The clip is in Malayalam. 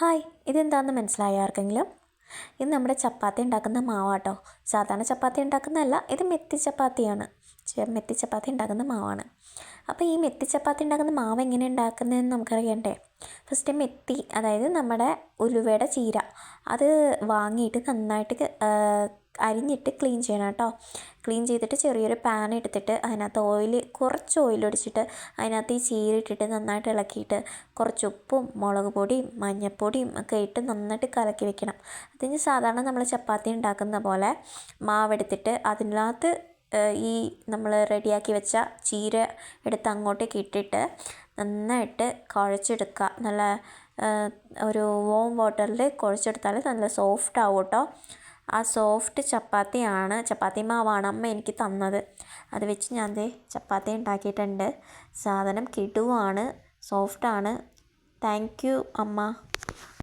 ഹായ്, ഇതെന്താണെന്ന് മനസ്സിലായോ ആർക്കെങ്കിലും? ഇത് നമ്മുടെ ചപ്പാത്തി ഉണ്ടാക്കുന്ന മാവാട്ടോ. സാധാരണ ചപ്പാത്തി ഉണ്ടാക്കുന്നതല്ല, ഇത് മെത്തി ചപ്പാത്തിയാണ്. മെത്തി ചപ്പാത്തി ഉണ്ടാക്കുന്ന മാവാണ്. അപ്പോൾ ഈ മെത്തി ചപ്പാത്തി ഉണ്ടാക്കുന്ന മാവ് എങ്ങനെ ഉണ്ടാക്കുന്നതെന്ന് നമുക്കറിയണ്ടേ? ഫസ്റ്റ് മെത്തി, അതായത് നമ്മുടെ ഉലുവയുടെ ചീര, അത് വാങ്ങിയിട്ട് നന്നായിട്ട് അരിഞ്ഞിട്ട് ക്ലീൻ ചെയ്യണം കേട്ടോ. ക്ലീൻ ചെയ്തിട്ട് ചെറിയൊരു പാൻ എടുത്തിട്ട് അതിനകത്ത് കുറച്ച് ഓയിൽ ഒഴിച്ചിട്ട് അതിനകത്ത് ഈ ചീര ഇട്ടിട്ട് നന്നായിട്ട് ഇളക്കിയിട്ട് കുറച്ച് ഉപ്പും മുളക് പൊടിയും മഞ്ഞൾപ്പൊടിയും ഒക്കെ ഇട്ട് നന്നായിട്ട് കലക്കി വെക്കണം. അതിന് സാധാരണ നമ്മൾ ചപ്പാത്തി ഉണ്ടാക്കുന്ന പോലെ മാവെടുത്തിട്ട് അതിനകത്ത് ഈ നമ്മൾ റെഡിയാക്കി വെച്ച ചീര എടുത്ത് അങ്ങോട്ടേക്ക് ഇട്ടിട്ട് നന്നായിട്ട് കുഴച്ചെടുക്കുക. നല്ല ഒരു വോം വാട്ടറിൽ കുഴച്ചെടുത്താൽ നല്ല സോഫ്റ്റ് ആവും കേട്ടോ. ആ സോഫ്റ്റ് ചപ്പാത്തി മാവാണ് അമ്മ എനിക്ക് തന്നത്. അത് വെച്ച് ഞാൻ ചപ്പാത്തി ഉണ്ടാക്കിയിട്ടുണ്ട്. സാധനം കിടുവാണ്, സോഫ്റ്റാണ്. താങ്ക് യു അമ്മ.